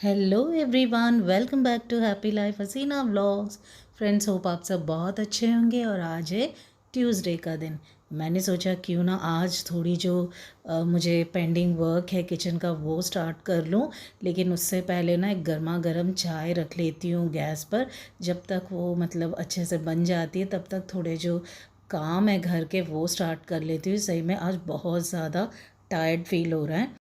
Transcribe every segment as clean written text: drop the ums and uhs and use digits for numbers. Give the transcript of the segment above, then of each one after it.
Hello everyone, welcome back to happy life Haseena vlogs. Friends, hope आप सब बहुत अच्छे होंगे। और आज है ट्यूसडे का दिन। मैंने सोचा क्यों ना आज थोड़ी जो मुझे पेंडिंग वर्क है किचन का वो स्टार्ट कर लूँ। लेकिन उससे पहले ना एक गर्मा गर्म चाय रख लेती हूँ गैस पर। जब तक वो मतलब अच्छे से बन जाती है तब तक थोड़े जो काम है घर के वो स्टार्ट कर लेती हूँ। सही में आज बहुत ज़्यादा टायर्ड फील हो रहा है।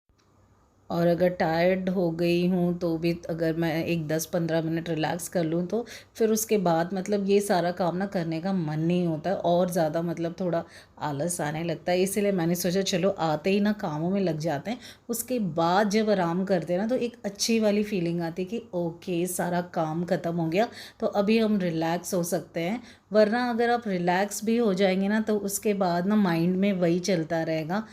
और अगर टायर्ड हो गई हूँ तो भी अगर मैं एक 10-15 मिनट रिलैक्स कर लूँ तो फिर उसके बाद मतलब ये सारा काम ना करने का मन नहीं होता, और ज़्यादा मतलब थोड़ा आलस आने लगता है। इसीलिए मैंने सोचा चलो आते ही ना कामों में लग जाते हैं। उसके बाद जब आराम करते हैं ना तो एक अच्छी वाली फीलिंग आती है कि ओके सारा काम ख़त्म हो गया, तो अभी हम रिलैक्स हो सकते हैं। वरना अगर आप रिलैक्स भी हो जाएंगे ना तो उसके बाद ना माइंड में वही चलता रहेगा,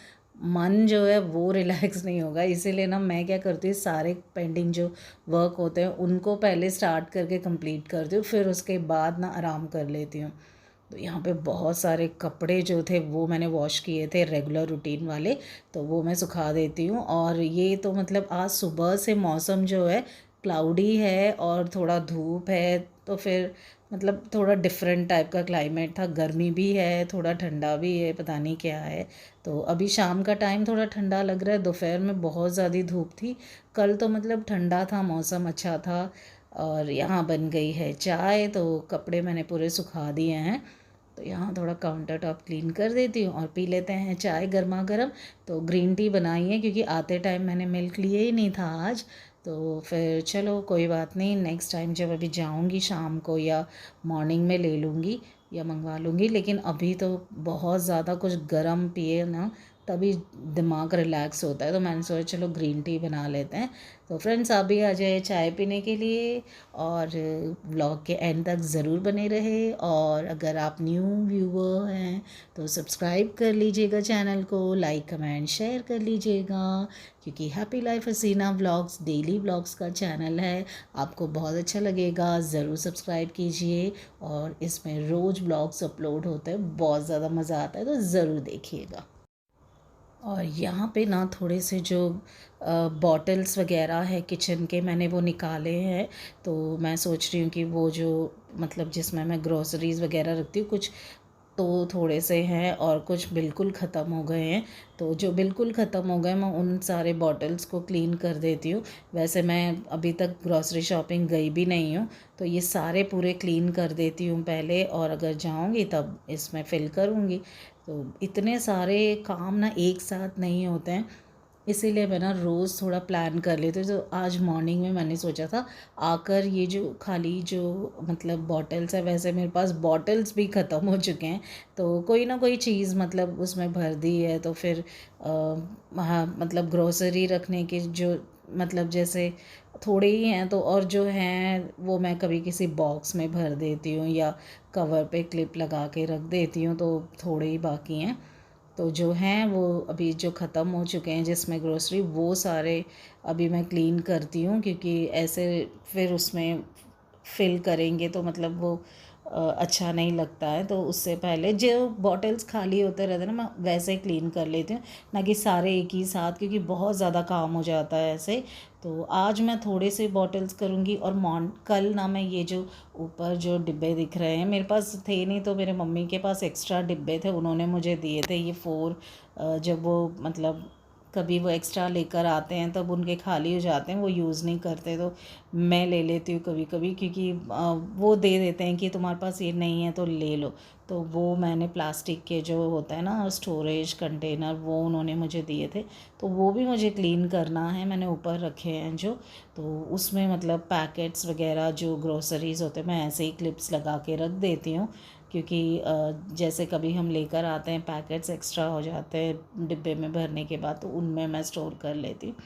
मन जो है वो रिलैक्स नहीं होगा। इसीलिए ना मैं क्या करती हूँ, सारे पेंडिंग जो वर्क होते हैं उनको पहले स्टार्ट करके कंप्लीट करती हूँ, फिर उसके बाद ना आराम कर लेती हूँ। तो यहाँ पे बहुत सारे कपड़े जो थे वो मैंने वॉश किए थे रेगुलर रूटीन वाले, तो वो मैं सुखा देती हूँ। और ये तो मतलब आज सुबह से मौसम जो है क्लाउडी है और थोड़ा धूप है, तो फिर मतलब थोड़ा डिफरेंट टाइप का क्लाइमेट था। गर्मी भी है, थोड़ा ठंडा भी है, पता नहीं क्या है। तो अभी शाम का टाइम थोड़ा ठंडा लग रहा है, दोपहर में बहुत ज़्यादा धूप थी। कल तो मतलब ठंडा था, मौसम अच्छा था। और यहाँ बन गई है चाय, तो कपड़े मैंने पूरे सुखा दिए हैं। तो यहाँ थोड़ा काउंटर टॉप क्लीन कर देती हूँ और पी लेते हैं चाय गर्मा गर्म। तो ग्रीन टी बनाई है क्योंकि आते टाइम मैंने मिल्क लिए ही नहीं था आज। तो फिर चलो कोई बात नहीं, नेक्स्ट टाइम जब अभी जाऊँगी शाम को या मॉर्निंग में ले लूँगी या मंगवा लूँगी। लेकिन अभी तो बहुत ज़्यादा कुछ गर्म पिए ना तभी दिमाग रिलैक्स होता है, तो मैंने सोचा चलो ग्रीन टी बना लेते हैं। तो फ्रेंड्स आप भी आ जाए चाय पीने के लिए, और व्लॉग के एंड तक ज़रूर बने रहे। और अगर आप न्यू व्यूवर हैं तो सब्सक्राइब कर लीजिएगा चैनल को, लाइक कमेंट शेयर कर लीजिएगा, क्योंकि happy life Haseena vlogs daily vlogs का चैनल है। आपको बहुत अच्छा लगेगा, ज़रूर सब्सक्राइब कीजिए। और इसमें रोज़ व्लॉग्स अपलोड होते हैं, बहुत ज़्यादा मज़ा आता है, तो ज़रूर देखिएगा। और यहाँ पे ना थोड़े से जो बॉटल्स वगैरह है किचन के मैंने वो निकाले हैं। तो मैं सोच रही हूँ कि वो जो मतलब जिसमें मैं ग्रोसरीज़ वगैरह रखती हूँ, कुछ तो थोड़े से हैं और कुछ बिल्कुल ख़त्म हो गए हैं। तो जो बिल्कुल ख़त्म हो गए मैं उन सारे बॉटल्स को क्लीन कर देती हूँ। वैसे मैं अभी तक ग्रॉसरी शॉपिंग गई भी नहीं हूँ, तो ये सारे पूरे क्लीन कर देती हूँ पहले, और अगर जाऊँगी तब इसमें फ़िल करूँगी। तो इतने सारे काम ना एक साथ नहीं होते हैं, इसीलिए मैं ना रोज़ थोड़ा प्लान कर लेती हूँ। तो आज मॉर्निंग में मैंने सोचा था आकर ये जो खाली जो मतलब बॉटल्स है, वैसे मेरे पास बॉटल्स भी ख़त्म हो चुके हैं, तो कोई ना कोई चीज़ मतलब उसमें भर दी है। तो फिर हाँ मतलब ग्रोसरी रखने के जो मतलब जैसे थोड़े ही हैं, तो और जो हैं वो मैं कभी किसी बॉक्स में भर देती हूँ या कवर पे क्लिप लगा के रख देती हूँ, तो थोड़े ही बाकी हैं। तो जो हैं वो अभी जो ख़त्म हो चुके हैं जिसमें ग्रोसरी, वो सारे अभी मैं क्लीन करती हूँ, क्योंकि ऐसे फिर उसमें फिल करेंगे तो मतलब वो अच्छा नहीं लगता है। तो उससे पहले जो बॉटल्स खाली होते रहते हैं ना मैं वैसे ही क्लीन कर लेती हूँ, ना कि सारे एक ही साथ, क्योंकि बहुत ज़्यादा काम हो जाता है ऐसे। तो आज मैं थोड़े से बॉटल्स करूँगी, और कल ना मैं ये जो ऊपर जो डिब्बे दिख रहे हैं, मेरे पास थे नहीं तो मेरे मम्मी के पास एक्स्ट्रा डिब्बे थे, उन्होंने मुझे दिए थे ये 4। जब वो मतलब कभी वो एक्स्ट्रा लेकर आते हैं तब उनके खाली हो जाते हैं, वो यूज़ नहीं करते, तो मैं ले लेती हूँ कभी कभी, क्योंकि वो दे देते हैं कि तुम्हारे पास ये नहीं है तो ले लो। तो वो मैंने प्लास्टिक के जो होता है ना स्टोरेज कंटेनर, वो उन्होंने मुझे दिए थे, तो वो भी मुझे क्लीन करना है। मैंने ऊपर रखे हैं जो, तो उसमें मतलब पैकेट्स वगैरह जो ग्रोसरीज़ होते हैं मैं ऐसे ही क्लिप्स लगा के रख देती हूँ, क्योंकि जैसे कभी हम लेकर आते हैं पैकेट्स एक्स्ट्रा हो जाते हैं डिब्बे में भरने के बाद, तो उनमें मैं स्टोर कर लेती हूँ।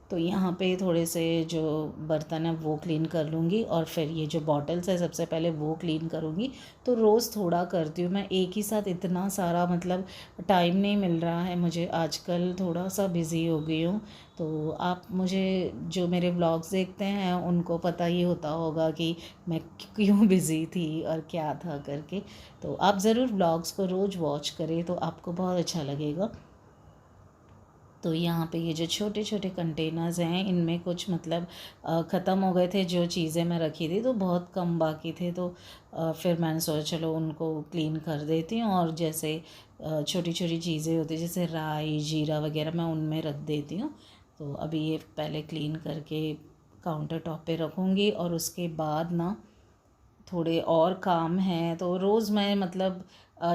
तो यहाँ पे थोड़े से जो बर्तन है वो क्लीन कर लूँगी, और फिर ये जो बॉटल्स है सबसे पहले वो क्लीन करूँगी। तो रोज़ थोड़ा करती हूँ मैं, एक ही साथ इतना सारा मतलब टाइम नहीं मिल रहा है मुझे, आजकल थोड़ा सा बिज़ी हो गई हूँ। तो आप मुझे जो मेरे व्लॉग्स देखते हैं उनको पता ही होता होगा कि मैं क्यों बिज़ी थी और क्या था करके। तो आप ज़रूर व्लॉग्स को रोज़ वॉच करें तो आपको बहुत अच्छा लगेगा। तो यहाँ पे ये जो छोटे छोटे कंटेनर्स हैं इनमें कुछ मतलब ख़त्म हो गए थे जो चीज़ें मैं रखी थी, तो बहुत कम बाकी थे। तो फिर मैंने सोचा चलो उनको क्लीन कर देती हूँ, और जैसे छोटी छोटी चीज़ें होती हैं जैसे राई जीरा वगैरह मैं उनमें रख देती हूँ। तो अभी ये पहले क्लीन करके काउंटर टॉप पे रखूँगी, और उसके बाद ना थोड़े और काम हैं। तो रोज़ मैं मतलब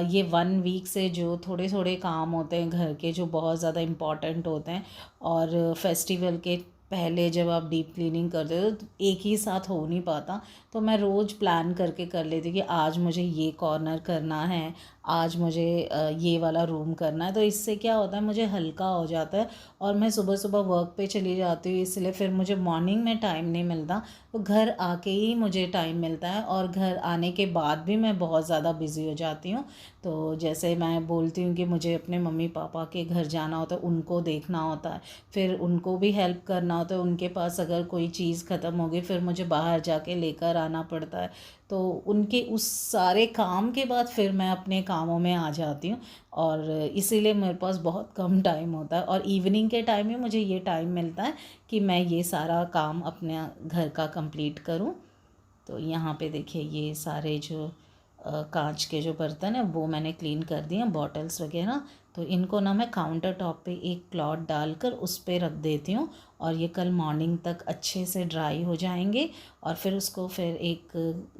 ये 1 वीक से जो थोड़े थोड़े काम होते हैं घर के जो बहुत ज़्यादा इम्पॉर्टेंट होते हैं, और फेस्टिवल के पहले जब आप डीप क्लीनिंग करते हो तो एक ही साथ हो नहीं पाता। तो मैं रोज़ प्लान करके कर लेती हूँ कि आज मुझे ये कॉर्नर करना है, आज मुझे ये वाला रूम करना है। तो इससे क्या होता है, मुझे हल्का हो जाता है, और मैं सुबह सुबह वर्क पे चली जाती हूँ, इसलिए फिर मुझे मॉर्निंग में टाइम नहीं मिलता। तो घर आके ही मुझे टाइम मिलता है, और घर आने के बाद भी मैं बहुत ज़्यादा बिज़ी हो जाती हूँ। तो जैसे मैं बोलती हूँ कि मुझे अपने मम्मी पापा के घर जाना होता है, उनको देखना होता है, फिर उनको भी हेल्प करना होता है। उनके पास अगर कोई चीज़ ख़त्म हो गई फिर मुझे बाहर जाके लेकर आना पड़ता है। तो उनके उस सारे काम के बाद फिर मैं अपने कामों में आ जाती हूँ, और इसीलिए मेरे पास बहुत कम टाइम होता है, और इवनिंग के टाइम में मुझे ये टाइम मिलता है कि मैं ये सारा काम अपने घर का कंप्लीट करूं। तो यहाँ पे देखिए ये सारे जो कांच के जो बर्तन हैं वो मैंने क्लीन कर दिए हैं, बॉटल्स वगैरह। तो इनको ना मैं काउंटर टॉप पे एक क्लॉथ डालकर उस पर रख देती हूँ, और ये कल मॉर्निंग तक अच्छे से ड्राई हो जाएंगे। और फिर उसको फिर एक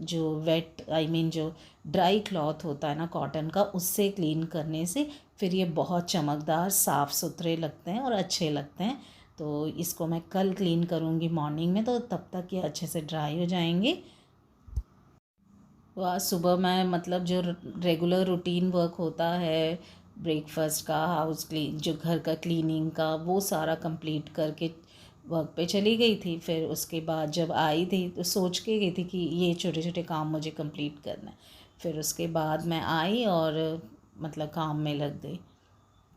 जो वेट जो ड्राई क्लॉथ होता है ना कॉटन का, उससे क्लीन करने से फिर ये बहुत चमकदार साफ़ सुथरे लगते हैं और अच्छे लगते हैं। तो इसको मैं कल क्लीन करूँगी मॉर्निंग में, तो तब तक ये अच्छे से ड्राई हो जाएंगे। तो आज सुबह मैं मतलब जो रेगुलर रूटीन वर्क होता है, ब्रेकफास्ट का, हाउस क्लीन, जो घर का क्लीनिंग का, वो सारा कंप्लीट करके वर्क पे चली गई थी। फिर उसके बाद जब आई थी तो सोच के गई थी कि ये छोटे छोटे काम मुझे कंप्लीट करना है। फिर उसके बाद मैं आई और मतलब काम में लग गई।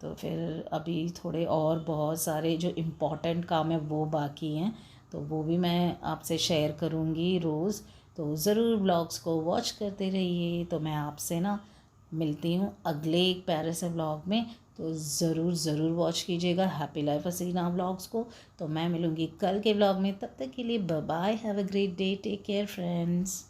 तो फिर अभी थोड़े और बहुत सारे जो इम्पोर्टेंट काम है वो बाकी हैं, तो वो भी मैं आपसे शेयर करूँगी रोज़। तो ज़रूर व्लॉग्स को वॉच करते रहिए। तो मैं आपसे ना मिलती हूँ अगले एक प्यारे से व्लॉग में। तो ज़रूर ज़रूर वॉच कीजिएगा हैप्पी लाइफ हसीना व्लॉग्स को। तो मैं मिलूँगी कल के व्लॉग में, तब तक के लिए bye bye, have a great day, take care friends.